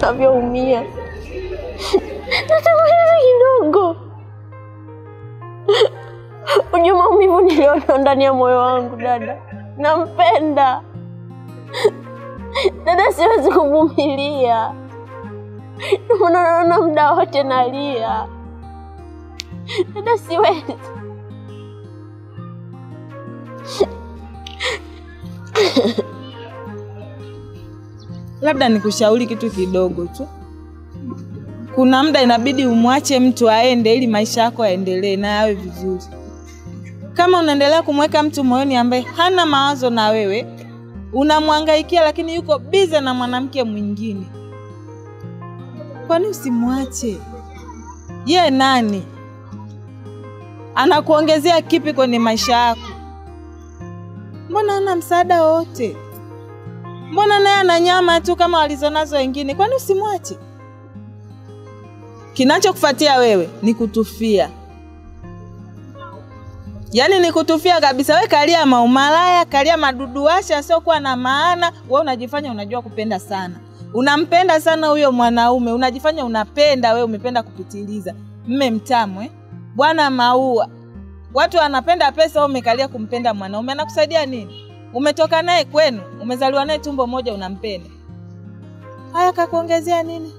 unavyoumia. Natamani kidogo. Unajua maumivu niliona ndani ya moyo wangu dada. Nampenda. Dada siwezi kuvumilia. Naona muda wote nalia. Dada siwezi. Labda nikushauri kitu kidogo tu. Kuna muda inabidi umwache mtu aende ili maisha yako yaendelee na yawe vizuri. Kama unaendelea kumweka mtu moyoni ambaye hana mawazo na wewe, unamhangaikia lakini yuko busy na mwanamke mwingine, kwani usimwache? Yeye nani? Anakuongezea kipi kwenye maisha yako? Mbona hana msaada wote? Mbona naye ana nyama tu kama walizonazo wengine? Kwani usimwache? Kinachokufuatia wewe ni kutufia. Yaani ni kutufia kabisa. Wewe kalia maumalaya, kalia maduduasha sio kuwa na maana. Wewe unajifanya unajua kupenda sana. Unampenda sana huyo mwanaume. Unajifanya unapenda, wewe umependa kupitiliza. Mme mtamu Bwana maua. Watu wanapenda pesa, wewe umekalia kumpenda mwanaume. Anakusaidia nini? Umetoka naye kwenu, umezaliwa naye tumbo moja, unampenda. Haya kakuongezea nini?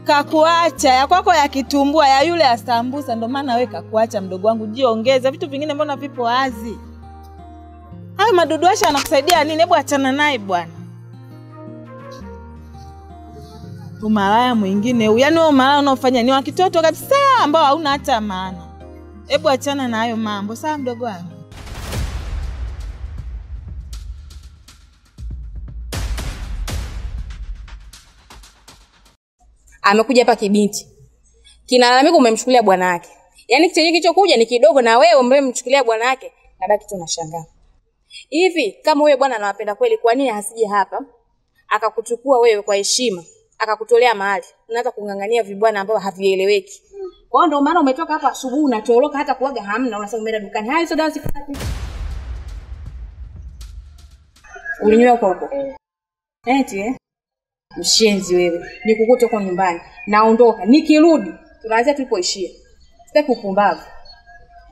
Kakuacha ya kwako ya kitumbua, ya yule asambusa, ndo maana wewe kakuacha mdogo wangu. Jiongeze, vitu vingine mbona vipo wazi? Hayo maduduasha anakusaidia nini? Hebu achana naye bwana. Umalaya mwingine, yaani wewe umalaya unaofanya ni wa kitoto kabisa ambao hauna hata maana. Hebu achana na hayo mambo, sawa mdogo wangu? Amekuja hapa kibinti. Kinalalamika umemchukulia bwana yake. Yaani kitu kilichokuja ni kidogo na wewe umemchukulia bwana yake, nabaki tu nashangaa. Hivi kama wewe bwana anawapenda kweli, kwa nini hasije hapa akakuchukua wewe kwa heshima, akakutolea mahali? Unaanza kungangania vibwana ambao havieleweki. Kwa hiyo ndio maana umetoka hapa asubuhi unatoroka, hata kuaga hamna, unasema umeenda dukani. Hayo sio dawa zikapi? Ulinywa huko. Eti mshenzi wewe. Nikukute huko nyumbani. Naondoka. Nikirudi tunaanza tulipoishia. Sitaki upumbavu.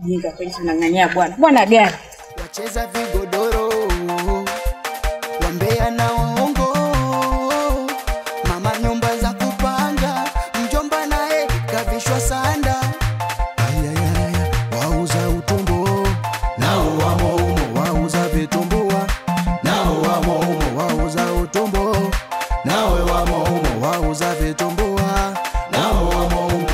Jinga kweli tunang'ania bwana. Bwana gani? Wacheza vigodoro. Wambea na uongo. Mama nyumba za kupanga. Mjomba naye kavishwa sanda. Ayayaya, wauza utumbo. Nao wamo umo wauza vitumbua. Nao wamo umo wauza utumbo. Nawe wamo umo wauza vitumbua. Nao wamo umo.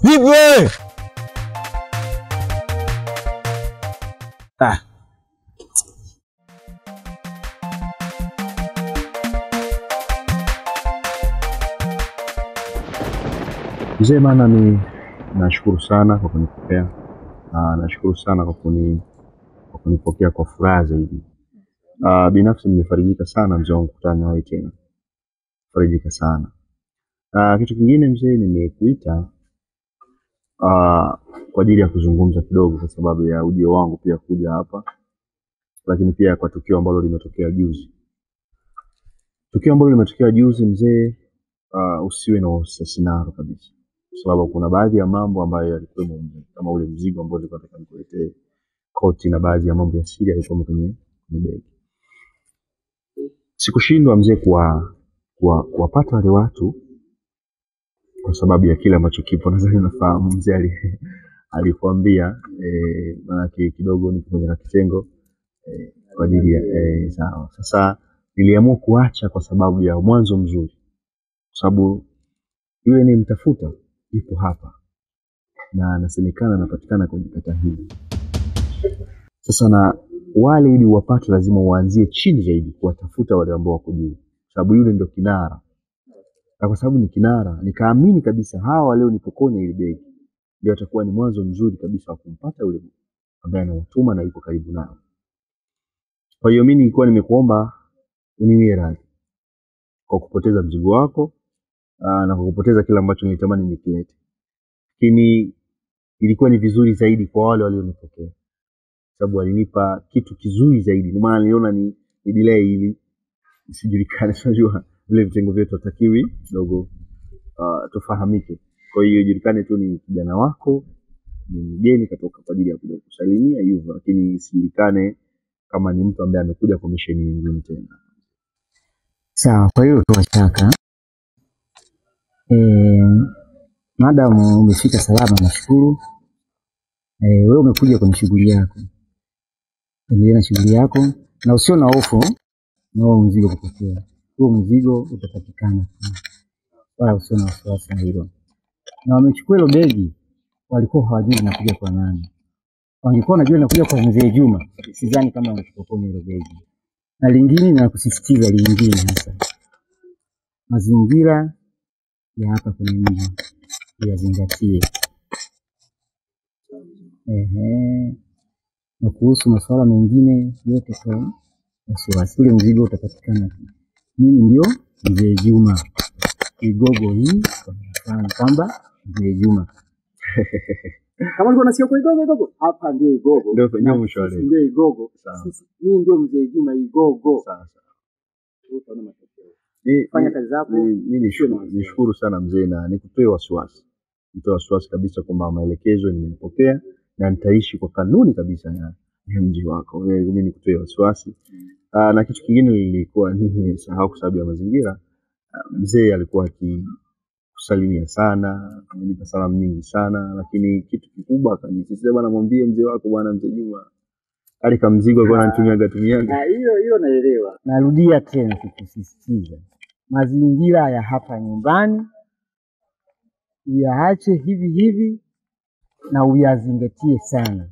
Vipi? Mzee bana, ni nashukuru sana kwa kunipokea. Nashukuru sana kwa kunipokea kwa furaha zaidi. Binafsi nimefarijika sana mzee wangu kukutana nawe tena. Farijika sana. Kitu kingine mzee, nimekuita kwa ajili ya kuzungumza kidogo kwa sababu ya ujio wangu pia kuja hapa. Lakini pia kwa tukio ambalo limetokea juzi. Tukio ambalo limetokea juzi mzee, usiwe na usasinaro kabisa. Kwa sababu kuna baadhi ya mambo ambayo yalikuwa kama ule mzigo ambao nilikuwa nataka nikuletee, koti na baadhi ya mambo ya siri yalikuwa kwenye begi. Sikushindwa mzee kuwapata wale watu kwa sababu ya kile ambacho kipo. Nadhani nafahamu mzee alikwambia, maana kidogo nipo kwenye kitengo kwa ajili ya sawa. Sasa niliamua kuacha kwa sababu ya mwanzo mzuri. Kwa sababu yule ni mtafuta yupo hapa na anasemekana anapatikana kwenye kata hii. Sasa na wale ili wapate lazima uanzie chini zaidi kuwatafuta wale ambao wako juu. Sababu yule ndio kinara. Na kwa sababu ni kinara, nikaamini kabisa hawa leo nipokonya ile begi ndio atakuwa ni mwanzo mzuri kabisa wa kumpata yule ambaye anawatuma na yuko karibu nao. Kwa hiyo mimi nilikuwa nimekuomba uniwie radhi kwa kupoteza mzigo wako na kwa kupoteza kila ambacho nilitamani nikilete. Lakini ilikuwa ni vizuri zaidi kwa wale walionipokea. Sababu walinipa kitu kizuri zaidi. Ndio maana niliona ni delay ili isijulikane. Unajua vile vitengo vyetu hatakiwi kidogo tufahamike. Kwa hiyo ijulikane tu ni kijana wako, ni mgeni katoka kwa ajili ya kuja kusalimia hivyo, lakini isijulikane kama ni mtu ambaye amekuja kwa mission nyingine tena. Sawa, kwa hiyo tuwashaka. Madam umefika salama, nashukuru. Wewe umekuja kwenye shughuli yako. Endelea na shughuli yako na usio na hofu na huo mzigo kupokea. Huo mzigo utapatikana. Wala usio na wasiwasi na hilo. Na wamechukua hilo begi, walikuwa hawajui linakuja kwa nani. Wangekuwa wanajua linakuja kwa mzee Juma, sidhani kama wangechukua hilo begi. Na lingine na kusisitiza lingine hasa. Mazingira ya hapa kwenye mji yazingatie. Na kuhusu masuala mengine yote kwa wasiwasi, ule mzigo utapatikana. Mimi ndio mzee Juma. Igogo hii kwa kwamba mzee Juma. Kama ulikuwa unasikia kwa Igogo, hapa ndio Igogo. Ndio mwisho wale. Ndio Igogo. Sisi mimi ndio mzee Juma Igogo. Sawa. Utaona matokeo. Fanya kazi zako. Mimi nishukuru sana mzee na nikutoe wasiwasi. Nitoe wasiwasi kabisa kwamba maelekezo nimepokea na nitaishi kwa kanuni kabisa ya mji wako. Mimi nikutoe wasiwasi. Na kitu kingine nilikuwa nimesahau kwa sababu ya mazingira. Mzee alikuwa akikusalimia sana, amenipa salamu nyingi sana, lakini kitu kikubwa akanisisitiza bwana, mwambie mzee wako bwana mzee Juma alika mzigo alikuwa anatumiaga. Hiyo naelewa. Narudia tena kukusisitiza. Mazingira ya hapa nyumbani uyaache hivi na uyazingatie sana.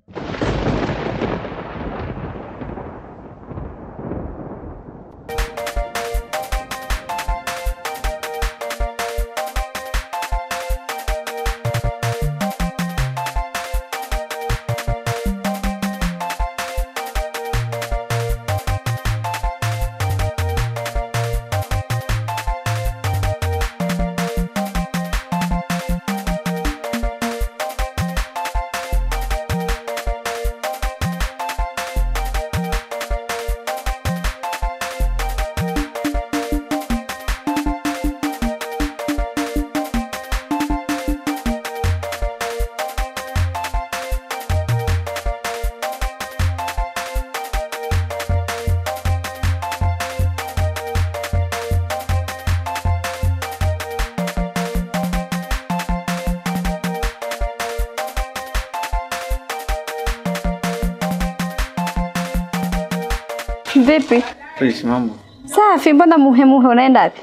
Vipi? Fresh mambo. Safi, mbona muhemuhe unaenda wapi?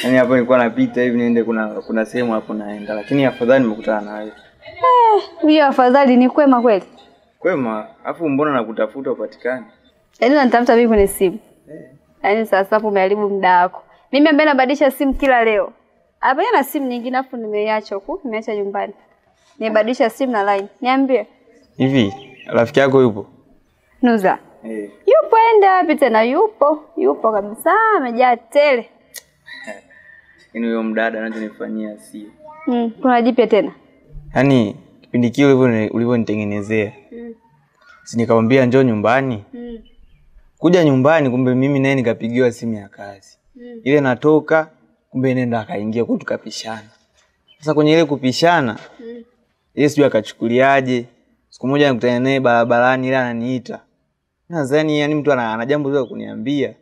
Yaani hapo nilikuwa napita hivi niende kuna sehemu hapo naenda, lakini afadhali nimekutana na wewe. Hiyo afadhali ni kwema kweli? Kwema, afu mbona nakutafuta upatikane? Yaani unanitafuta mimi kwenye simu. Yaani sasa hapo umeharibu muda wako. Mimi ambaye nabadilisha simu kila leo. Hapa na simu nyingine afu nimeiacha huku, nimeacha nyumbani. Nimebadilisha simu na line. Niambie. Hivi rafiki yako yupo? Nuza. Yupo enda wapi tena yupo kabisa, amejaa tele. Yaani huyo mdada anachonifanyia sio. Kuna jipya tena. Yaani kipindi kile ulivyonitengenezea. Si nikamwambia njoo nyumbani. Kuja nyumbani kumbe mimi naye nikapigiwa simu ya kazi. Ile natoka kumbe nenda akaingia kwa tukapishana. Sasa kwenye ile kupishana yeye sijui akachukuliaje. Siku moja nikutana naye barabarani ile ananiita. Nadhani yani mtu ana jambo zuri kuniambia.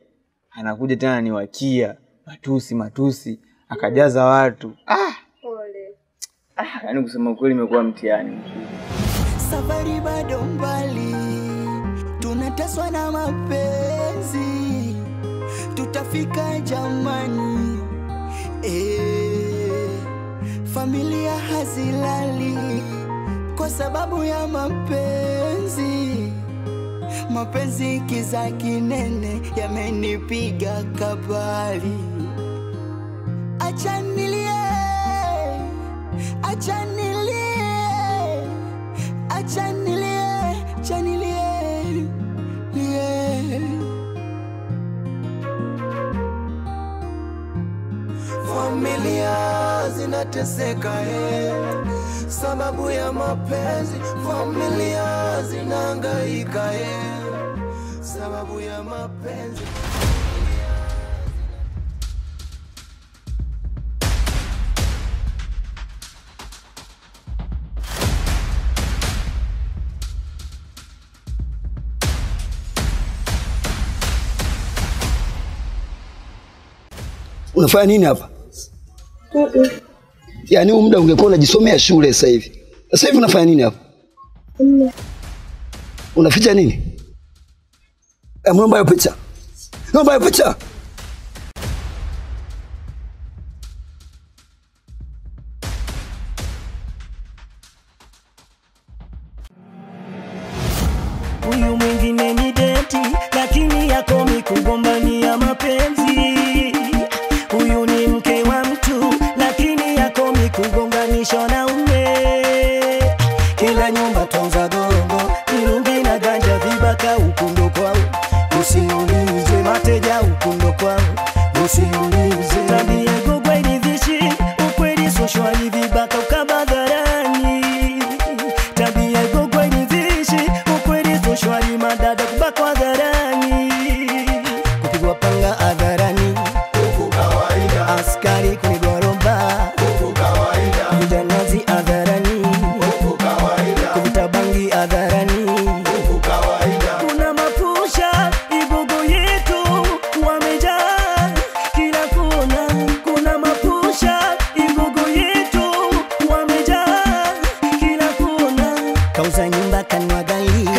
Anakuja tena ananiwakia matusi akajaza watu. Pole. Yaani kusema kweli imekuwa mtihani. Safari bado mbali, tunateswa na mapenzi, tutafika jamani. Familia hazilali kwa sababu ya mapenzi. Mapenzi kiza kinene yamenipiga kabali. Acha nilie, familia zinateseka sababu ya mapenzi. Familia zinahangaika sababu ya mapenzi. Unafanya nini hapa? Yaani huu muda ungekuwa unajisomea shule sasa hivi. Sasa hivi unafanya nini hapa? Unaficha nini? Naomba hiyo picha. Naomba hiyo picha. Huyu mwingine ni deti, lakini yako mikugombania mapenzi. Huyu ni mke wa mtu, lakini yako mikugonganisha na ume. Kila nyumba tonza gongo, mirungi na ganja vibaka ukundo kwao. Usiulize mateja ukundo kwao, usiulize. Tabia gogwa ilivishi, ukweli soshwali vibaka ukabadharani. Tabia gogwa ilivishi, ukweli soshwali madada kubaka hadharani. Kupigwa panga hadharani, askari kunigwa romba, mjanazi hadharani, kuvuta bangi hadharani. Kuna mapusha igogo yetu wamejaa kila kona. Kuna mapusha igogo yetu wamejaa kila kona. Kauza nyumba kanwa gali,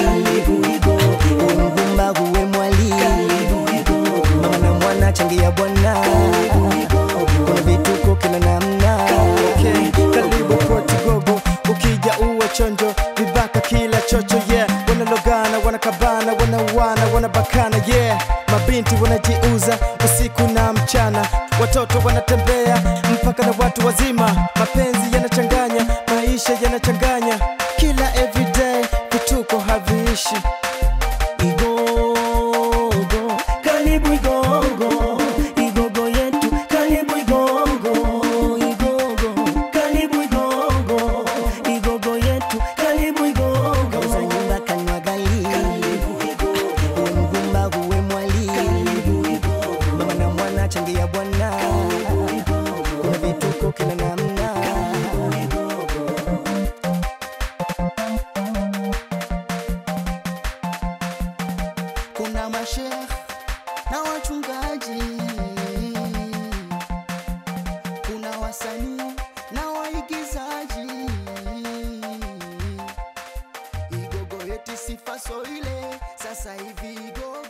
umvumba huwe mwali, mwana mwana changia bwana, kuna vituko kila namna. Karibu Poti Gogo, ukija uwe chonjo, vibaka kila chocho, yeah. Wanalogana, wanakabana, wanauana, wanabakana, yeah. Mabinti wanajiuza usiku na mchana, watoto wanatembea mpaka na watu wazima. Mapenzi yanachanganya, maisha yanachanganya, kila everyday vituko haviishi. Igogo, karibu Igogo, Igogo yetu, karibu Igogo, Igogo, karibu Igogo, Igogo yetu, karibu Igogo. Kauza nyumba kanwa gali, umgumba huwe mwali, mama na mwana changia bwana, kuna vituko kila namna. Kuna mashekh na wachungaji, kuna wasanii na waigizaji. Igogo yetu sifa so ile, sasa hivi Igogo